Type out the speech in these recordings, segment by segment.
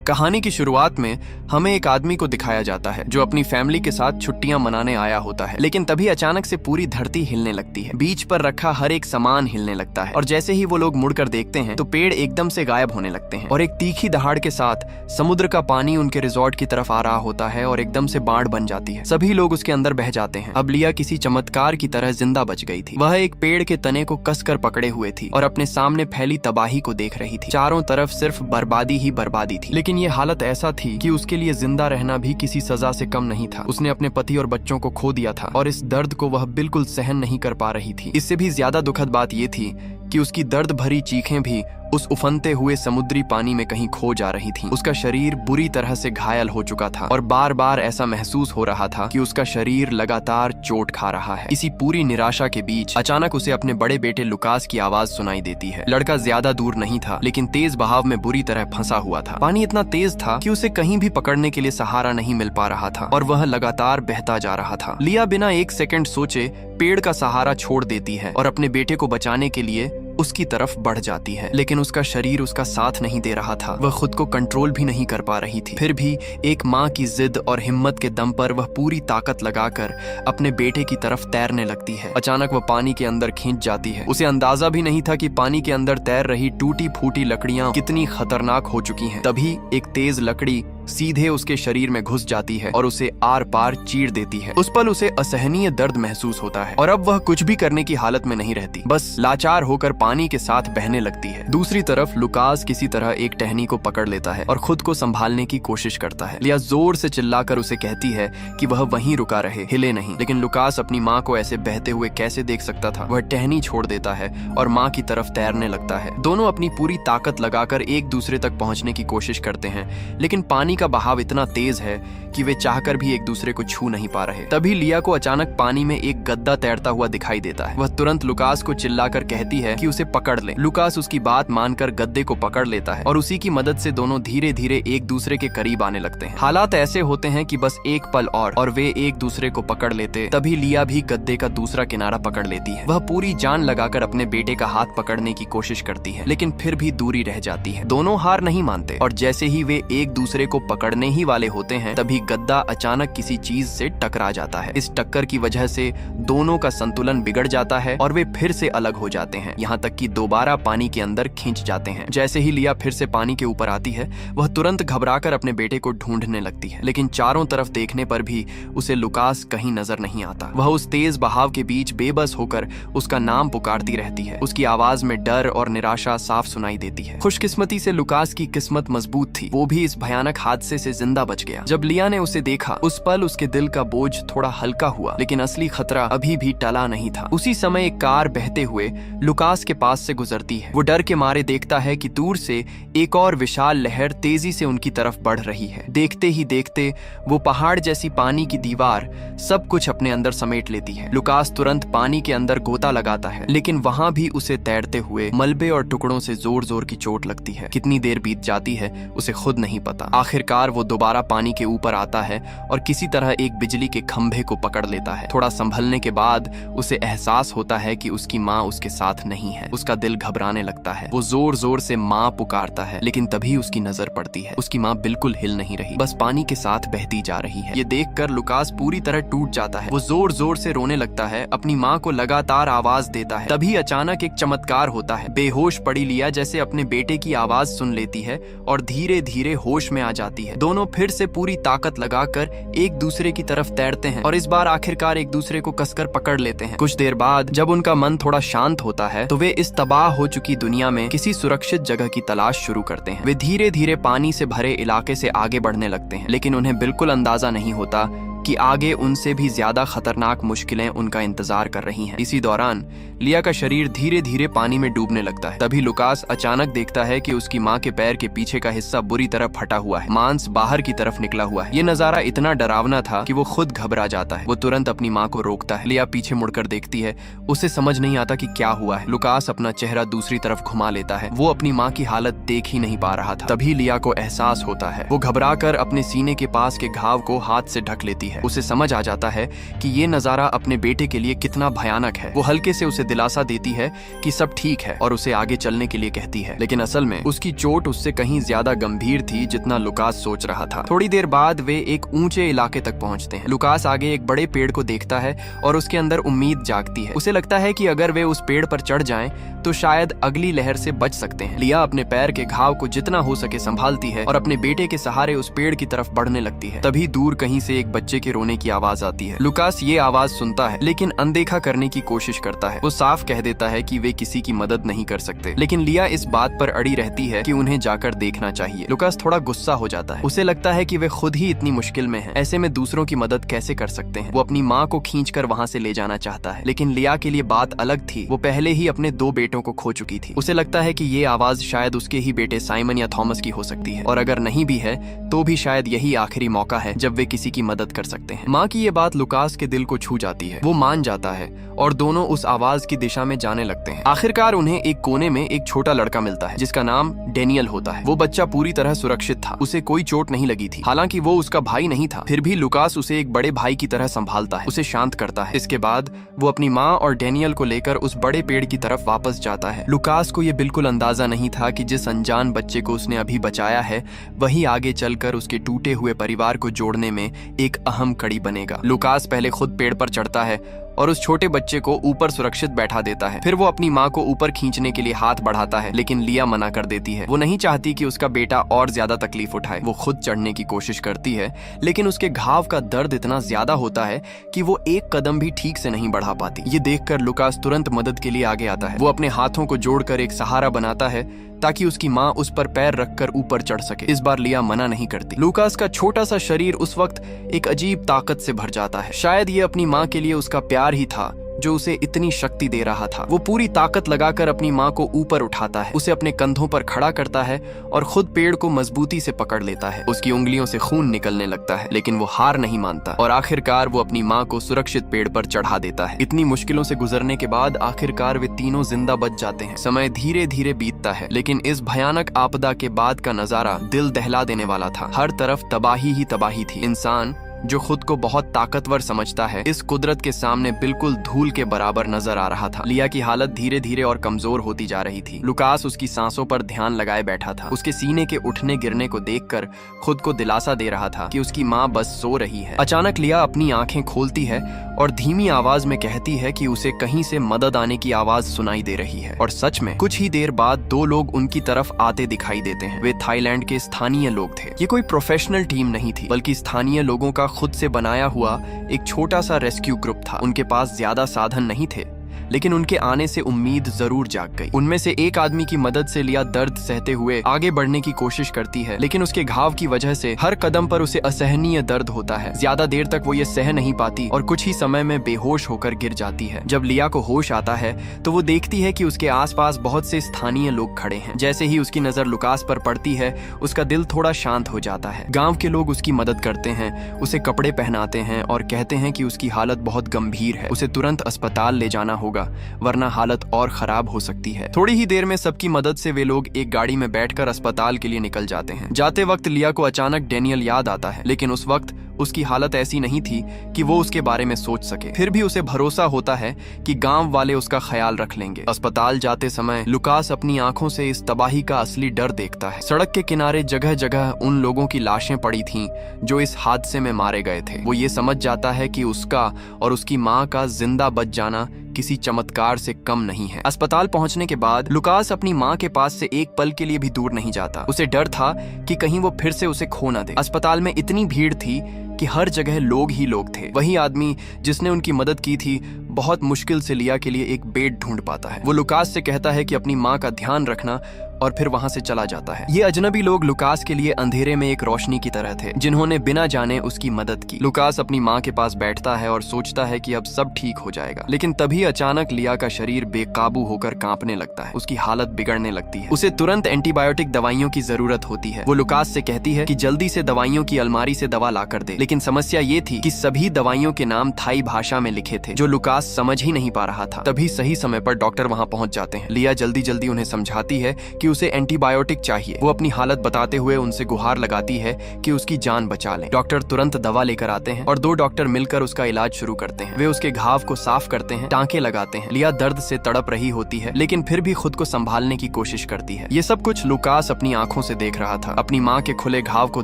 कहानी की शुरुआत में हमें एक आदमी को दिखाया जाता है जो अपनी फैमिली के साथ छुट्टियां मनाने आया होता है, लेकिन तभी अचानक से पूरी धरती हिलने लगती है। बीच पर रखा हर एक सामान हिलने लगता है और जैसे ही वो लोग मुड़कर देखते हैं तो पेड़ एकदम से गायब होने लगते हैं और एक तीखी दहाड़ के साथ समुद्र का पानी उनके रिजॉर्ट की तरफ आ रहा होता है और एकदम से बाढ़ बन जाती है। सभी लोग उसके अंदर बह जाते हैं। अब लिया किसी चमत्कार की तरह जिंदा बच गई थी। वह एक पेड़ के तने को कसकर पकड़े हुए थी और अपने सामने फैली तबाही को देख रही थी। चारों तरफ सिर्फ बर्बादी ही बर्बादी थी, लेकिन ये हालत ऐसा थी कि उसके लिए जिंदा रहना भी किसी सजा से कम नहीं था। उसने अपने पति और बच्चों को खो दिया था और इस दर्द को वह बिल्कुल सहन नहीं कर पा रही थी। इससे भी ज्यादा दुखद बात यह थी कि उसकी दर्द भरी चीखें भी उस उफनते हुए समुद्री पानी में कहीं खो जा रही थीं। उसका शरीर बुरी तरह से घायल हो चुका था और बार बार ऐसा महसूस हो रहा था कि उसका शरीर लगातार चोट खा रहा है। इसी पूरी निराशा के बीच अचानक उसे अपने बड़े बेटे लुकास की आवाज सुनाई देती है। लड़का ज्यादा दूर नहीं था, लेकिन तेज बहाव में बुरी तरह फंसा हुआ था। पानी इतना तेज था कि उसे कहीं भी पकड़ने के लिए सहारा नहीं मिल पा रहा था और वह लगातार बहता जा रहा था। लिया बिना एक सेकंड सोचे पेड़ का सहारा छोड़ देती है और अपने बेटे को बचाने के लिए उसकी तरफ बढ़ जाती है, लेकिन उसका शरीर उसका साथ नहीं दे रहा था। वह खुद को कंट्रोल भी नहीं कर पा रही थी। फिर भी एक माँ की जिद और हिम्मत के दम पर वह पूरी ताकत लगाकर अपने बेटे की तरफ तैरने लगती है। अचानक वह पानी के अंदर खींच जाती है। उसे अंदाजा भी नहीं था कि पानी के अंदर तैर रही टूटी फूटी लकड़ियां कितनी खतरनाक हो चुकी हैं। तभी एक तेज लकड़ी सीधे उसके शरीर में घुस जाती है और उसे आर पार चीर देती है। उस पल उसे असहनीय दर्द महसूस होता है और अब वह कुछ भी करने की हालत में नहीं रहती, बस लाचार होकर पानी के साथ बहने लगती है। दूसरी तरफ लुकास किसी तरह एक टहनी को पकड़ लेता है और खुद को संभालने की कोशिश करता है। लिया जोर से चिल्लाकर उसे कहती है कि वह वहीं रुका रहे, हिले नहीं, लेकिन लुकास अपनी माँ को ऐसे बहते हुए कैसे देख सकता था। वह टहनी छोड़ देता है और माँ की तरफ तैरने लगता है। दोनों अपनी पूरी ताकत लगाकर एक दूसरे तक पहुंचने की कोशिश करते हैं, लेकिन पानी का बहाव इतना तेज है कि वे चाहकर भी एक दूसरे को छू नहीं पा रहे। तभी लिया को अचानक पानी में एक गद्दा तैरता हुआ दिखाई देता है। वह तुरंत लुकास को चिल्लाकर कहती है कि उसे पकड़ ले। लुकास उसकी बात मानकर गद्दे को पकड़ लेता है और उसी की मदद से दोनों धीरे धीरे एक दूसरे के करीब आने लगते हैं। हालात ऐसे होते हैं कि बस एक पल और वे एक दूसरे को पकड़ लेते। तभी लिया भी गद्दे का दूसरा किनारा पकड़ लेती है। वह पूरी जान लगाकर अपने बेटे का हाथ पकड़ने की कोशिश करती है, लेकिन फिर भी दूरी रह जाती है। दोनों हार नहीं मानते और जैसे ही वे एक दूसरे को पकड़ने ही वाले होते हैं तभी गद्दा अचानक किसी चीज से टकरा जाता है। इस टक्कर की वजह से दोनों का संतुलन बिगड़ जाता है और वे फिर से अलग हो जाते हैं, यहाँ तक कि दोबारा पानी के अंदर खींच जाते हैं। जैसे ही लिया फिर से पानी के ऊपर आती है, वह तुरंत घबराकर अपने बेटे को ढूंढने लगती है, लेकिन चारों तरफ देखने पर भी उसे लुकास कहीं नजर नहीं आता। वह उस तेज बहाव के बीच बेबस होकर उसका नाम पुकारती रहती है। उसकी आवाज में डर और निराशा साफ सुनाई देती है। खुशकिस्मती से लुकास की किस्मत मजबूत थी, वो भी इस भयानक हादसे से जिंदा बच गया। जब लिया ने उसे देखा उस पल उसके दिल का बोझ थोड़ा हल्का हुआ, लेकिन असली खतरा अभी भी टला नहीं था। उसी समय एक कार बहते हुए लुकास के पास से गुजरती है। वो डर के मारे देखता है कि दूर से एक और विशाल लहर तेजी से उनकी तरफ बढ़ रही है। देखते ही देखते वो पहाड़ जैसी पानी की दीवार सब कुछ अपने अंदर समेट लेती है। लुकास तुरंत पानी के अंदर गोता लगाता है, लेकिन वहां भी उसे तैरते हुए मलबे और टुकड़ों से जोर जोर की चोट लगती है। कितनी देर बीत जाती है उसे खुद नहीं पता। आखिरकार वो दोबारा पानी के ऊपर आता है और किसी तरह एक बिजली के खंभे को पकड़ लेता है। थोड़ा संभलने के बाद उसे एहसास होता है कि उसकी माँ उसके साथ नहीं है। उसका दिल घबराने लगता है। वो जोर जोर से माँ पुकारता है, लेकिन तभी उसकी नजर पड़ती है। उसकी माँ बिल्कुल हिल नहीं रही, बस पानी के साथ बहती जा रही है। ये देखकर लुकास पूरी तरह टूट जाता है। वो जोर जोर से रोने लगता है, अपनी माँ को लगातार आवाज देता है। तभी अचानक एक चमत्कार होता है। बेहोश पड़ी लिया जैसे अपने बेटे की आवाज सुन लेती है और धीरे धीरे होश में आ जाती है। दोनों फिर से पूरी ताकत लगाकर एक दूसरे की तरफ तैरते हैं और इस बार आखिरकार एक दूसरे को कसकर पकड़ लेते हैं। कुछ देर बाद जब उनका मन थोड़ा शांत होता है तो वे इस तबाह हो चुकी दुनिया में किसी सुरक्षित जगह की तलाश शुरू करते हैं। वे धीरे धीरे पानी से भरे इलाके से आगे बढ़ने लगते हैं, लेकिन उन्हें बिल्कुल अंदाजा नहीं होता कि आगे उनसे भी ज्यादा खतरनाक मुश्किलें उनका इंतजार कर रही हैं। इसी दौरान लिया का शरीर धीरे धीरे पानी में डूबने लगता है। तभी लुकास अचानक देखता है कि उसकी माँ के पैर के पीछे का हिस्सा बुरी तरह फटा हुआ है, मांस बाहर की तरफ निकला हुआ है। ये नजारा इतना डरावना था कि वो खुद घबरा जाता है। वो तुरंत अपनी माँ को रोकता है। लिया पीछे मुड़कर देखती है, उसे समझ नहीं आता कि क्या हुआ है। लुकास अपना चेहरा दूसरी तरफ घुमा लेता है। वो अपनी माँ की हालत देख ही नहीं पा रहा था। तभी लिया को एहसास होता है। वो घबरा कर अपने सीने के पास के घाव को हाथ से ढक लेती है। है। उसे समझ आ जाता है कि ये नजारा अपने बेटे के लिए कितना भयानक है। वो हल्के से उसे दिलासा देती है कि सब ठीक है और उसे आगे चलने के लिए कहती है, लेकिन असल में उसकी चोट उससे कहीं ज्यादा गंभीर थी जितना लुकास सोच रहा था। थोड़ी देर बाद वे एक ऊंचे इलाके तक पहुंचते हैं। लुकास आगे एक बड़े पेड़ को देखता है और उसके अंदर उम्मीद जागती है। उसे लगता है कि अगर वे उस पेड़ पर चढ़ जाएं तो शायद अगली लहर से बच सकते हैं। लिया अपने पैर के घाव को जितना हो सके संभालती है और अपने बेटे के सहारे उस पेड़ की तरफ बढ़ने लगती है। तभी दूर कहीं से एक बच्चे के रोने की आवाज आती है। लुकास ये आवाज सुनता है लेकिन अनदेखा करने की कोशिश करता है। वो साफ कह देता है कि वे किसी की मदद नहीं कर सकते, लेकिन लिया इस बात पर अड़ी रहती है कि उन्हें जाकर देखना चाहिए। लुकास थोड़ा गुस्सा हो जाता है। उसे लगता है कि वे खुद ही इतनी मुश्किल में हैं, ऐसे में दूसरों की मदद कैसे कर सकते हैं। वो अपनी माँ को खींचकर वहाँ से ले जाना चाहता है, लेकिन लिया के लिए बात अलग थी। वो पहले ही अपने 2 बेटों को खो चुकी थी। उसे लगता है कि ये आवाज शायद उसके ही बेटे साइमन या थॉमस की हो सकती है, और अगर नहीं भी है तो भी शायद यही आखिरी मौका है जब वे किसी की मदद कर सकते हैं। माँ की ये बात लुकास के दिल को छू जाती है। वो मान जाता है और दोनों उस आवाज की दिशा में जाने लगते हैं। आखिरकार उन्हें एक कोने में एक छोटा लड़का मिलता है जिसका नाम डेनियल होता है। वो बच्चा पूरी तरह सुरक्षित था, उसे कोई चोट नहीं लगी थी। हालांकि वो उसका भाई नहीं था, फिर भी लुकास उसे एक बड़े भाई की तरह संभालता है, उसे शांत करता है। इसके बाद वो अपनी माँ और डेनियल को लेकर उस बड़े पेड़ की तरफ वापस जाता है। लुकास को ये बिल्कुल अंदाजा नहीं था कि जिस अनजान बच्चे को उसने अभी बचाया है वही आगे चलकर उसके टूटे हुए परिवार को जोड़ने में एक अहम कड़ी बनेगा। लुकास पहले खुद पेड़ पर चढ़ता है और उस छोटे बच्चे को ऊपर सुरक्षित बैठा देता है। फिर वो अपनी माँ को ऊपर खींचने के लिए हाथ बढ़ाता है, लेकिन लिया मना कर देती है। वो नहीं चाहती कि उसका बेटा और ज्यादा तकलीफ उठाए। वो खुद चढ़ने की कोशिश करती है, लेकिन उसके घाव का दर्द इतना ज्यादा होता है कि वो एक कदम भी ठीक से नहीं बढ़ा पाती। ये देखकर लुकास तुरंत मदद के लिए आगे आता है। वो अपने हाथों को जोड़कर एक सहारा बनाता है ताकि उसकी माँ उस पर पैर रखकर ऊपर चढ़ सके। इस बार लिया मना नहीं करती। लुकास का छोटा सा शरीर उस वक्त एक अजीब ताकत से भर जाता है। शायद ये अपनी माँ के लिए उसका प्यार ही था जो उसे इतनी शक्ति दे रहा था। वो पूरी ताकत लगाकर अपनी माँ को ऊपर उठाता है, उसे अपने कंधों पर खड़ा करता है और खुद पेड़ को मजबूती से पकड़ लेता है। उसकी उंगलियों से खून निकलने लगता है, लेकिन वो हार नहीं मानता और आखिरकार वो अपनी माँ को सुरक्षित पेड़ पर चढ़ा देता है। इतनी मुश्किलों से गुजरने के बाद आखिरकार वे तीनों जिंदा बच जाते हैं। समय धीरे धीरे बीतता है, लेकिन इस भयानक आपदा के बाद का नजारा दिल दहला देने वाला था। हर तरफ तबाही ही तबाही थी। इंसान जो खुद को बहुत ताकतवर समझता है, इस कुदरत के सामने बिल्कुल धूल के बराबर नजर आ रहा था। लिया की हालत धीरे धीरे और कमजोर होती जा रही थी। लुकास उसकी सांसों पर ध्यान लगाए बैठा था। उसके सीने के उठने गिरने को देखकर खुद को दिलासा दे रहा था कि उसकी माँ बस सो रही है। अचानक लिया अपनी आंखें खोलती है और धीमी आवाज में कहती है कि उसे कहीं से मदद आने की आवाज सुनाई दे रही है। और सच में कुछ ही देर बाद 2 लोग उनकी तरफ आते दिखाई देते हैं। वे थाईलैंड के स्थानीय लोग थे। ये कोई प्रोफेशनल टीम नहीं थी, बल्कि स्थानीय लोगों का खुद से बनाया हुआ एक छोटा सा रेस्क्यू ग्रुप था। उनके पास ज्यादा साधन नहीं थे, लेकिन उनके आने से उम्मीद जरूर जाग गई। उनमें से एक आदमी की मदद से लिया दर्द सहते हुए आगे बढ़ने की कोशिश करती है, लेकिन उसके घाव की वजह से हर कदम पर उसे असहनीय दर्द होता है। ज्यादा देर तक वो ये सह नहीं पाती और कुछ ही समय में बेहोश होकर गिर जाती है। जब लिया को होश आता है तो वो देखती है कि उसके आसपास बहुत से स्थानीय लोग खड़े हैं। जैसे ही उसकी नजर लुकास पर पड़ती है, उसका दिल थोड़ा शांत हो जाता है। गाँव के लोग उसकी मदद करते हैं, उसे कपड़े पहनाते हैं और कहते हैं कि उसकी हालत बहुत गंभीर है, उसे तुरंत अस्पताल ले जाना होगा, वरना हालत और खराब हो सकती है। थोड़ी ही देर में सबकी मदद से वे लोग एक गाड़ी में बैठकर अस्पताल के लिए निकल जाते हैं। जाते वक्त लिया को अचानक डेनियल याद आता है, लेकिन उस वक्त उसकी हालत ऐसी नहीं थी कि वो उसके बारे में सोच सके। फिर भी उसे भरोसा होता है कि गांव वाले उसका ख्याल रख लेंगे। अस्पताल जाते समय लुकास अपनी आंखों से इस तबाही का असली डर देखता है। सड़क के किनारे जगह जगह उन लोगों की लाशें पड़ी थीं जो इस हादसे में मारे गए थे। वो ये समझ जाता है कि उसका और उसकी माँ का जिंदा बच जाना किसी चमत्कार से कम नहीं है। अस्पताल पहुंचने के बाद लुकास अपनी माँ के पास से एक पल के लिए भी दूर नहीं जाता। उसे डर था कि कहीं वो फिर से उसे खो ना दे। अस्पताल में इतनी भीड़ थी कि हर जगह लोग ही लोग थे। वही आदमी जिसने उनकी मदद की थी बहुत मुश्किल से लिया के लिए एक बेड ढूंढ पाता है। वो लुकास से कहता है कि अपनी माँ का ध्यान रखना और फिर वहां से चला जाता है। ये अजनबी लोग लुकास के लिए अंधेरे में एक रोशनी की तरह थे, जिन्होंने बिना जाने उसकी मदद की। लुकास अपनी माँ के पास बैठता है और सोचता है कि अब सब ठीक हो जाएगा, लेकिन तभी अचानक लिया का शरीर बेकाबू होकर कांपने लगता है। उसकी हालत बिगड़ने लगती है। उसे तुरंत एंटीबायोटिक दवाइयों की जरूरत होती है। वो लुकास से कहती है कि जल्दी से दवाइयों की अलमारी से दवा ला कर दे, लेकिन समस्या ये थी कि सभी दवाइयों के नाम थाई भाषा में लिखे थे, जो लुकास लुकास समझ ही नहीं पा रहा था। तभी सही समय पर डॉक्टर वहां पहुंच जाते हैं। लिया जल्दी जल्दी उन्हें समझाती है कि उसे एंटीबायोटिक चाहिए। वो अपनी हालत बताते हुए उनसे गुहार लगाती है कि उसकी जान बचा लें। डॉक्टर तुरंत दवा लेकर आते हैं और 2 डॉक्टर मिलकर उसका इलाज शुरू करते हैं। वे उसके घाव को साफ करते हैं, टांके लगाते हैं। लिया दर्द से तड़प रही होती है, लेकिन फिर भी खुद को संभालने की कोशिश करती है। ये सब कुछ लुकास अपनी आंखों से देख रहा था। अपनी माँ के खुले घाव को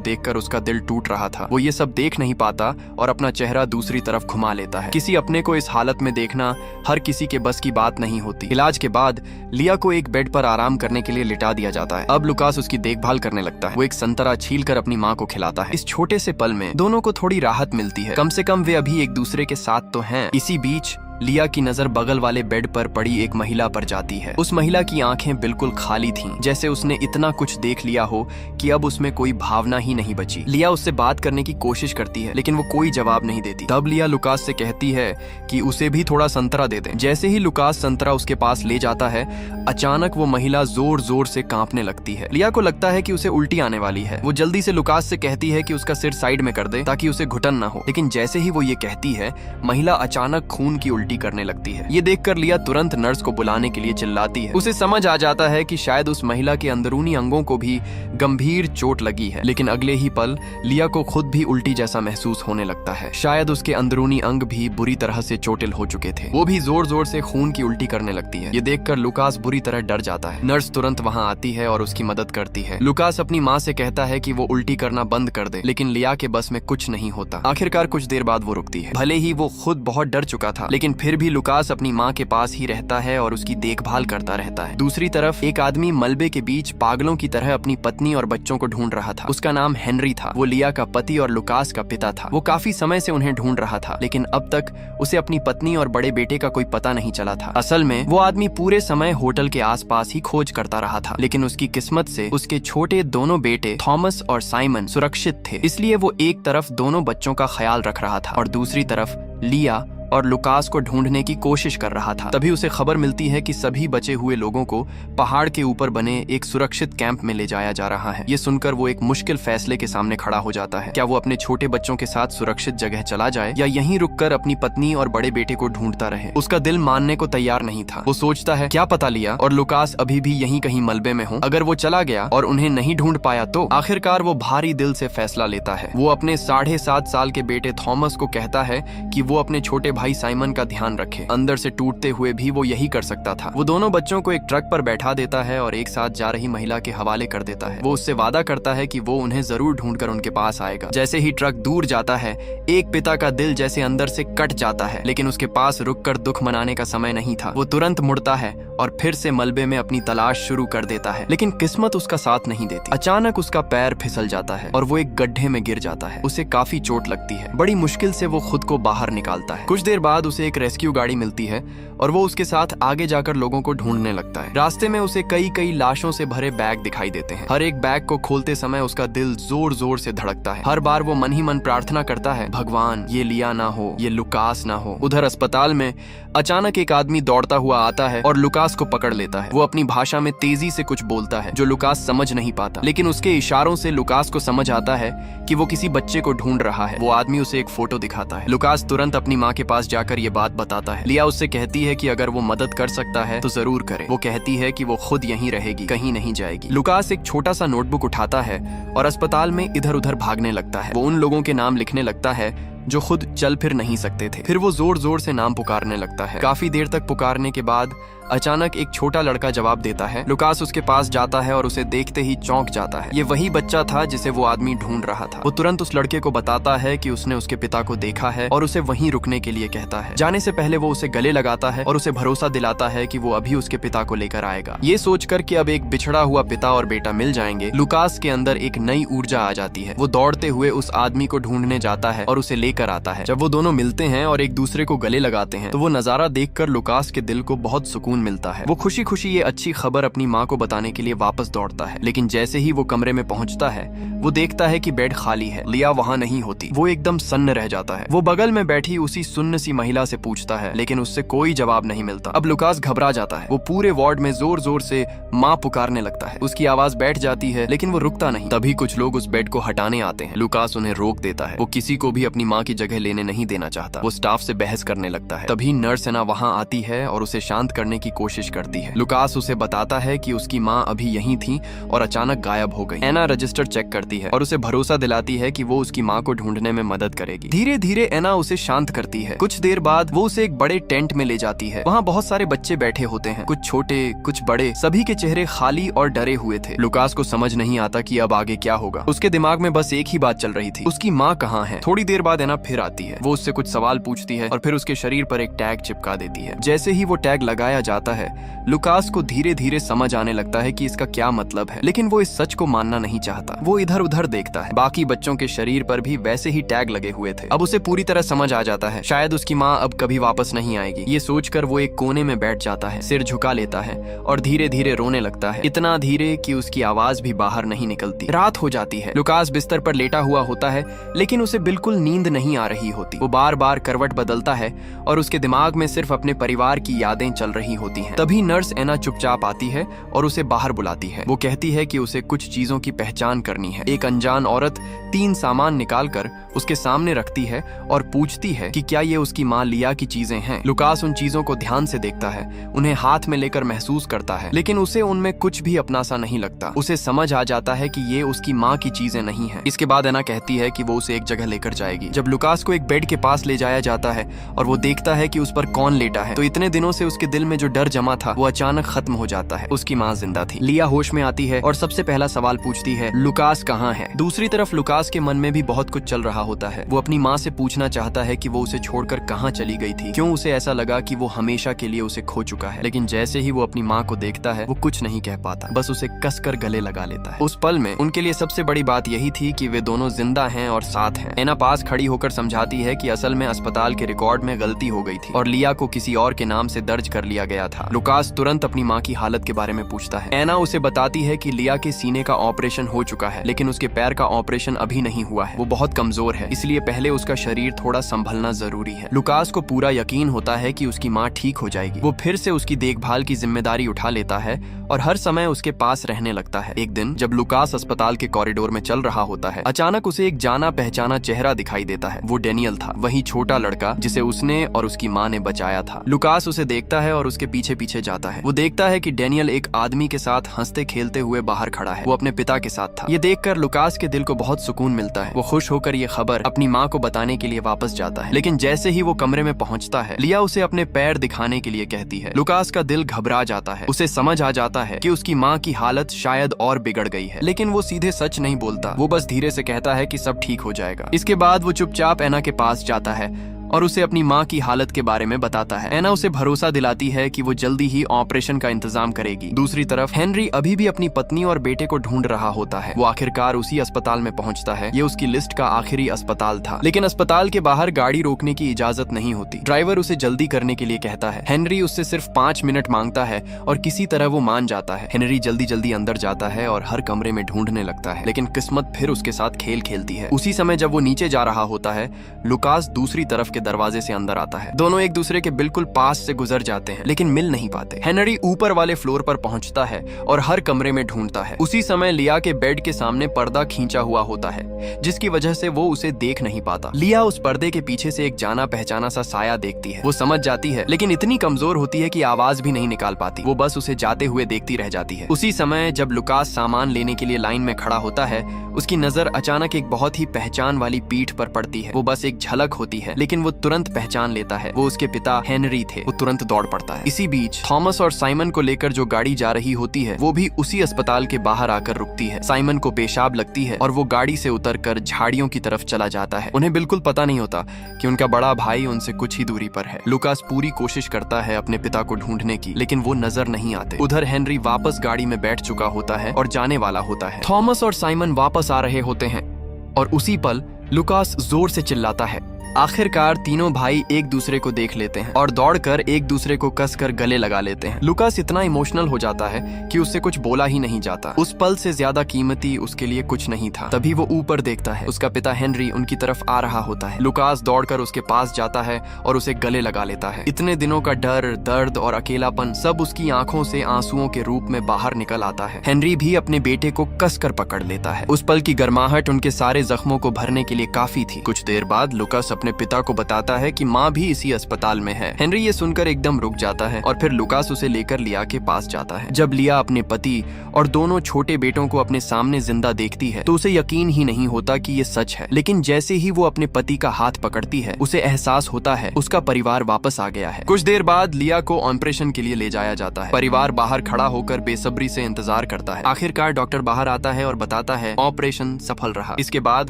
देखकर उसका दिल टूट रहा था। वो ये सब देख नहीं पाता और अपना चेहरा दूसरी तरफ घुमा लेता है। किसी अपने को इस हालत में देखना हर किसी के बस की बात नहीं होती। इलाज के बाद लिया को एक बेड पर आराम करने के लिए लिटा दिया जाता है। अब लुकास उसकी देखभाल करने लगता है। वो एक संतरा छीलकर अपनी माँ को खिलाता है। इस छोटे से पल में दोनों को थोड़ी राहत मिलती है। कम से कम वे अभी एक दूसरे के साथ तो हैं। इसी बीच लिया की नजर बगल वाले बेड पर पड़ी एक महिला पर जाती है। उस महिला की आंखें बिल्कुल खाली थीं, जैसे उसने इतना कुछ देख लिया हो कि अब उसमें कोई भावना ही नहीं बची। लिया उससे बात करने की कोशिश करती है, लेकिन वो कोई जवाब नहीं देती। तब लिया लुकास से कहती है कि उसे भी थोड़ा संतरा दे दें। जैसे ही लुकास संतरा उसके पास ले जाता है, अचानक वो महिला जोर जोर से कांपने लगती है। लिया को लगता है कि उसे उल्टी आने वाली है। वो जल्दी से लुकास से कहती है कि उसका सिर साइड में कर दे ताकि उसे घुटन ना हो। लेकिन जैसे ही वो ये कहती है, महिला अचानक खून की उल्टी करने लगती है। ये देखकर लिया तुरंत नर्स को बुलाने के लिए चिल्लाती है। उसे समझ आ जाता है कि शायद उस महिला के अंदरूनी अंगों को भी गंभीर चोट लगी है। लेकिन अगले ही पल लिया को खुद भी उल्टी जैसा महसूस होने लगता है। शायद उसके अंदरूनी अंग भी बुरी तरह से चोटिल हो चुके थे। वो भी जोर जोर से खून की उल्टी करने लगती है। ये देखकर लुकास बुरी तरह डर जाता है। नर्स तुरंत वहां आती है और उसकी मदद करती है। लुकास अपनी माँ से कहता है कि वो उल्टी करना बंद कर दे, लेकिन लिया के बस में कुछ नहीं होता। आखिरकार कुछ देर बाद वो रुकती है। भले ही वो खुद बहुत डर चुका था, लेकिन फिर भी लुकास अपनी माँ के पास ही रहता है और उसकी देखभाल करता रहता है। दूसरी तरफ एक आदमी मलबे के बीच पागलों की तरह अपनी पत्नी और बच्चों को ढूंढ रहा था। उसका नाम हेनरी था। वो लिया का पति और लुकास का पिता था। वो काफी समय से उन्हें ढूंढ रहा था, लेकिन अब तक उसे अपनी पत्नी और बड़े बेटे का कोई पता नहीं चला था। असल में वो आदमी पूरे समय होटल के आसपास ही खोज करता रहा था, लेकिन उसकी किस्मत से उसके छोटे दोनों बेटे थॉमस और साइमन सुरक्षित थे। इसलिए वो एक तरफ दोनों बच्चों का ख्याल रख रहा था और दूसरी तरफ लिया और लुकास को ढूंढने की कोशिश कर रहा था। तभी उसे खबर मिलती है कि सभी बचे हुए लोगों को पहाड़ के ऊपर बने एक सुरक्षित कैंप में ले जाया जा रहा है। ये सुनकर वो एक मुश्किल फैसले के सामने खड़ा हो जाता है। क्या वो अपने छोटे बच्चों के साथ सुरक्षित जगह चला जाए या यहीं रुककर अपनी पत्नी और बड़े बेटे को ढूंढता रहे? उसका दिल मानने को तैयार नहीं था। वो सोचता है क्या पता लिया और लुकास अभी भी यहीं कहीं मलबे में हो। अगर वो चला गया और उन्हें नहीं ढूंढ पाया तो? आखिरकार वो भारी दिल से फैसला लेता है। वो अपने 7.5 साल के बेटे थॉमस को कहता है कि वो अपने छोटे भाई साइमन का ध्यान रखे। अंदर से टूटते हुए भी वो यही कर सकता था। वो दोनों बच्चों को एक ट्रक पर बैठा देता है और एक साथ जा रही महिला के हवाले कर देता है। वो उससे वादा करता है कि वो उन्हें जरूर ढूंढकर उनके पास आएगा। जैसे ही ट्रक दूर जाता है, एक पिता का दिल जैसे अंदर से कट जाता है, लेकिन उसके पास रुककर दुख मनाने का समय नहीं था। वो तुरंत मुड़ता है और फिर से मलबे में अपनी तलाश शुरू कर देता है, लेकिन किस्मत उसका साथ नहीं देती। अचानक उसका पैर फिसल जाता है और वो एक गड्ढे में गिर जाता है। उसे काफी चोट लगती है। बड़ी मुश्किल से वो खुद को बाहर निकालता है। कुछ देर बाद उसे एक रेस्क्यू गाड़ी मिलती है और वो उसके साथ आगे जाकर लोगों को ढूंढने लगता है। रास्ते में उसे कई लाशों से भरे बैग दिखाई देते हैं। हर एक बैग को खोलते समय उसका दिल जोर जोर से धड़कता है। हर बार वो मन ही मन प्रार्थना करता है, भगवान ये लिया ना हो, ये लुकास ना हो। उधर अस्पताल में अचानक एक आदमी दौड़ता हुआ आता है और लुकास को पकड़ लेता है। वो अपनी भाषा में तेजी से कुछ बोलता है जो लुकास समझ नहीं पाता, लेकिन उसके इशारों से लुकास को समझ आता है कि वो किसी बच्चे को ढूंढ रहा है। वो आदमी उसे एक फोटो दिखाता है। लुकास तुरंत अपनी माँ के पास जाकर ये बात बताता है। लिया उससे कहती है कि अगर वो मदद कर सकता है तो जरूर करे। वो कहती है कि वो खुद यहीं रहेगी, कहीं नहीं जाएगी। लुकास एक छोटा सा नोटबुक उठाता है और अस्पताल में इधर उधर भागने लगता है। वो उन लोगों के नाम लिखने लगता है जो खुद चल फिर नहीं सकते थे। फिर वो जोर जोर से नाम पुकारने लगता है। काफी देर तक पुकारने के बाद अचानक एक छोटा लड़का जवाब देता है। लुकास उसके पास जाता है और उसे देखते ही चौंक जाता है। ये वही बच्चा था जिसे वो आदमी ढूंढ रहा था। वो तुरंत उस लड़के को बताता है कि उसने उसके पिता को देखा है और उसे वहीं रुकने के लिए कहता है। जाने से पहले वो उसे गले लगाता है और उसे भरोसा दिलाता है कि वो अभी उसके पिता को लेकर आएगा। ये सोचकर कि अब एक बिछड़ा हुआ पिता और बेटा मिल जाएंगे, लुकास के अंदर एक नई ऊर्जा आ जाती है। वो दौड़ते हुए उस आदमी को ढूंढने जाता है और उसे लेकर आता है। जब वो दोनों मिलते हैं और एक दूसरे को गले लगाते हैं तो वो नजारा देखकर लुकास के दिल को बहुत सुकून मिलता है। वो खुशी ये अच्छी खबर अपनी माँ को बताने के लिए वापस दौड़ता है, लेकिन जैसे ही वो कमरे में पहुंचता है वो देखता है कि बेड खाली है। लिया वहां नहीं होती। वो एकदम सन्न रह जाता है। वो बगल में बैठी उसी सुन्न सी महिला से पूछता है, लेकिन उससे कोई जवाब नहीं मिलता। अब लुकास घबरा जाता है। वो पूरे वार्ड में जोर जोर से माँ पुकारने लगता है। उसकी आवाज बैठ जाती है, लेकिन वो रुकता नहीं। तभी कुछ लोग उस बेड को हटाने आते हैं। लुकास उन्हें रोक देता है। वो किसी को भी अपनी माँ माँ की जगह लेने नहीं देना चाहता। वो स्टाफ से बहस करने लगता है। तभी नर्स एना वहाँ आती है और उसे शांत करने की कोशिश करती है। लुकास उसे बताता है कि उसकी माँ अभी यहीं थी और अचानक गायब हो गई। एना रजिस्टर चेक करती है और उसे भरोसा दिलाती है कि वो उसकी माँ को ढूंढने में मदद करेगी। धीरे धीरे एना उसे शांत करती है। कुछ देर बाद वो उसे एक बड़े टेंट में ले जाती है। वहाँ बहुत सारे बच्चे बैठे होते हैं, कुछ छोटे कुछ बड़े, सभी के चेहरे खाली और डरे हुए थे। लुकास को समझ नहीं आता कि अब आगे क्या होगा। उसके दिमाग में बस एक ही बात चल रही थी, उसकी माँ कहाँ है। थोड़ी देर बाद एना फिर आती है। वो उससे कुछ सवाल पूछती है और फिर उसके शरीर पर एक टैग चिपका देती है। जैसे ही वो टैग लगाया जाता है, लुकास को धीरे धीरे समझ आने लगता है कि इसका क्या मतलब है, लेकिन वो इस सच को मानना नहीं चाहता। वो इधर उधर देखता है। बाकी बच्चों के शरीर पर भी वैसे ही टैग लगे हुए थे। अब उसे पूरी तरह समझ आ जाता है, शायद उसकी माँ अब कभी वापस नहीं आएगी। ये सोचकर वो एक कोने में बैठ जाता है, सिर झुका लेता है और धीरे धीरे रोने लगता है, इतना धीरे कि उसकी आवाज भी बाहर नहीं निकलती। रात हो जाती है। लुकास बिस्तर पर लेटा हुआ होता है, लेकिन उसे बिल्कुल नींद नहीं आ रही होती। वो बार बार करवट बदलता है और उसके दिमाग में सिर्फ अपने परिवार की यादें चल रही होती हैं। तभी नर्स एना चुपचाप आती है और उसे बाहर बुलाती है। वो कहती है कि उसे कुछ चीजों की पहचान करनी है। एक अनजान औरत 3 सामान निकालकर उसके सामने रखती है और पूछती है कि क्या ये उसकी माँ लिया की चीजें हैं। लुकास उन चीजों को ध्यान से देखता है, उन्हें हाथ में लेकर महसूस करता है, लेकिन उसे उनमें कुछ भी अपना सा नहीं लगता। उसे समझ आ जाता है कि ये उसकी माँ की चीजें नहीं है। इसके बाद एना कहती है कि वो उसे एक जगह लेकर जाएगी। जब लुकास को एक बेड के पास ले जाया जाता है और वो देखता है कि उस पर कौन लेटा है, तो इतने दिनों से उसके दिल में जो डर जमा था वो अचानक खत्म हो जाता है। उसकी माँ जिंदा थी। लिया होश में आती है और सबसे पहला सवाल पूछती है, लुकास कहाँ है। दूसरी तरफ लुकास के मन में भी बहुत कुछ चल रहा होता है। वो अपनी माँ से पूछना चाहता है कि वो उसे छोड़कर कहाँ चली गई थी, क्यों उसे ऐसा लगा कि वो हमेशा के लिए उसे खो चुका है। लेकिन जैसे ही वो अपनी माँ को देखता है, वो कुछ नहीं कह पाता, बस उसे कसकर गले लगा लेता है। उस पल में उनके लिए सबसे बड़ी बात यही थी कि वे दोनों जिंदा हैं और साथ हैं। एना पास खड़ी होकर समझाती है कि असल में अस्पताल के रिकॉर्ड में गलती हो गई थी और लिया को किसी और के नाम से दर्ज कर लिया गया था। लुकास तुरंत अपनी माँ की हालत के बारे में पूछता है। एना उसे बताती है कि लिया के सीने का ऑपरेशन हो चुका है, लेकिन उसके पैर का ऑपरेशन अभी नहीं हुआ है। वो बहुत कमजोर है, इसलिए पहले उसका शरीर थोड़ा संभलना जरूरी है। लुकास को पूरा यकीन होता है कि उसकी माँ ठीक हो जाएगी। वो फिर से उसकी देखभाल की जिम्मेदारी उठा लेता है और हर समय उसके पास रहने लगता है। एक दिन जब लुकास अस्पताल के कॉरिडोर में चल रहा होता है, अचानक उसे एक जाना पहचाना चेहरा दिखाई देता है। वो डेनियल था, वही छोटा लड़का जिसे उसने और उसकी माँ ने बचाया था। लुकास उसे देखता है और उसके पीछे पीछे जाता है। वो देखता है कि डेनियल एक आदमी के साथ हंसते खेलते हुए बाहर खड़ा है। वो अपने पिता के साथ था। ये देखकर लुकास के दिल को बहुत सुकून मिलता है। वो खुश होकर ये खबर अपनी माँ को बताने के लिए वापस जाता है, लेकिन जैसे ही वो कमरे में पहुंचता है, लिया उसे अपने पैर दिखाने के लिए कहती है। लुकास का दिल घबरा जाता है। उसे समझ आ जाता है कि उसकी माँ की हालत शायद और बिगड़ गई है, लेकिन वो सीधे सच नहीं बोलता। वो बस धीरे से कहता है कि सब ठीक हो जाएगा। इसके बाद वो चुपचाप एना के पास जाता है और उसे अपनी माँ की हालत के बारे में बताता है। एना उसे भरोसा दिलाती है कि वो जल्दी ही ऑपरेशन का इंतजाम करेगी। दूसरी तरफ हेनरी अभी भी अपनी पत्नी और बेटे को ढूंढ रहा होता है। वो आखिरकार उसी अस्पताल में पहुंचता है। ये उसकी लिस्ट का आखिरी अस्पताल था, लेकिन अस्पताल के बाहर गाड़ी रोकने की इजाजत नहीं होती। ड्राइवर उसे जल्दी करने के लिए कहता है। हेनरी उससे सिर्फ 5 मिनट मांगता है और किसी तरह वो मान जाता है। हेनरी जल्दी जल्दी अंदर जाता है और हर कमरे में ढूंढने लगता है, लेकिन किस्मत फिर उसके साथ खेल खेलती है। उसी समय जब वो नीचे जा रहा होता है, लुकास दूसरी तरफ के दरवाजे से अंदर आता है। दोनों एक दूसरे के बिल्कुल पास से गुजर जाते हैं, लेकिन मिल नहीं पाते। हेनरी ऊपर वाले फ्लोर पर पहुंचता है और हर कमरे में ढूंढता है। उसी समय लिया के बेड के सामने पर्दा खींचा हुआ होता है, जिसकी वजह से वो उसे देख नहीं पाता। लिया उस पर्दे के पीछे से एक जाना पहचाना सा साया देखती है। वो समझ जाती है, लेकिन इतनी कमजोर होती है कि आवाज भी नहीं निकाल पाती। वो बस उसे जाते हुए देखती रह जाती है। उसी समय जब लुकास सामान लेने के लिए लाइन में खड़ा होता है, उसकी नजर अचानक एक बहुत ही पहचान वाली पीठ पर पड़ती है। वो बस एक झलक होती है, लेकिन वो तुरंत पहचान लेता है। वो उसके पिता हेनरी थे। वो तुरंत दौड़ पड़ता है। इसी बीच थॉमस और साइमन को लेकर जो गाड़ी जा रही होती है, वो भी उसी अस्पताल के बाहर आकर रुकती है। साइमन को पेशाब लगती है और वो गाड़ी से उतरकर झाड़ियों की तरफ चला जाता है। उन्हें बिल्कुल पता नहीं होता कि उनका बड़ा भाई उनसे कुछ ही दूरी पर है। लुकास पूरी कोशिश करता है अपने पिता को ढूंढने की, लेकिन वो नजर नहीं आते। उधर हेनरी वापस गाड़ी में बैठ चुका होता है और जाने वाला होता है। थॉमस और साइमन वापस आ रहे होते हैं और उसी पल लुकास जोर से चिल्लाता है, आखिरकार तीनों भाई एक दूसरे को देख लेते हैं और दौड़कर एक दूसरे को कसकर गले लगा लेते हैं। लुकास इतना इमोशनल हो जाता है कि उससे कुछ बोला ही नहीं जाता। उस पल से ज्यादा कीमती उसके लिए कुछ नहीं था। तभी वो ऊपर देखता है, उसका पिता हेनरी उनकी तरफ आ रहा होता है। लुकास दौड़कर उसके पास जाता है और उसे गले लगा लेता है। इतने दिनों का डर, दर्द और अकेलापन सब उसकी आंखों से आंसुओं के रूप में बाहर निकल आता है। हेनरी भी अपने बेटे को कसकर पकड़ लेता है। उस पल की गर्माहट उनके सारे जख्मों को भरने के लिए काफी थी। कुछ देर बाद लुकास अपने पिता को बताता है कि माँ भी इसी अस्पताल में है। हेनरी ये सुनकर एकदम रुक जाता है और फिर लुकास उसे लेकर लिया के पास जाता है। जब लिया अपने पति और दोनों छोटे बेटों को अपने सामने जिंदा देखती है तो उसे यकीन ही नहीं होता कि ये सच है। लेकिन जैसे ही वो अपने पति का हाथ पकड़ती है उसे एहसास होता है उसका परिवार वापस आ गया है। कुछ देर बाद लिया को ऑपरेशन के लिए ले जाया जाता है। परिवार बाहर खड़ा होकर बेसब्री से इंतजार करता है। आखिरकार डॉक्टर बाहर आता है और बताता है ऑपरेशन सफल रहा। इसके बाद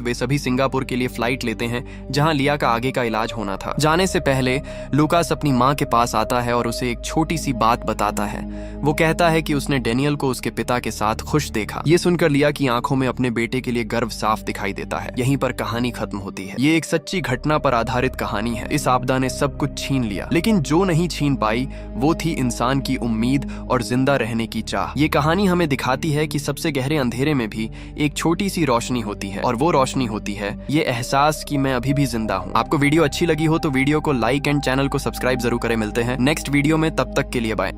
वे सभी सिंगापुर के लिए फ्लाइट लेते हैं जहाँ लिया का आगे का इलाज होना था। जाने से पहले लुकास अपनी माँ के पास आता है और उसे एक छोटी सी बात बताता है। वो कहता है कि उसने डेनियल को उसके पिता के साथ खुश देखा। ये सुनकर लिया की आंखों में अपने बेटे के लिए गर्व साफ दिखाई देता है। यहीं पर कहानी खत्म होती है। ये एक सच्ची घटना पर आधारित कहानी है। इस आपदा ने सब कुछ छीन लिया, लेकिन जो नहीं छीन पाई वो थी इंसान की उम्मीद और जिंदा रहने की चाह। ये कहानी हमें दिखाती है कि सबसे गहरे अंधेरे में भी एक छोटी सी रोशनी होती है और वो रोशनी होती है ये एहसास कि मैं अभी भी जिंदा हूँ। आपको वीडियो अच्छी लगी हो तो वीडियो को लाइक एंड चैनल को सब्सक्राइब जरूर करें। मिलते हैं नेक्स्ट वीडियो में, तब तक के लिए बाय।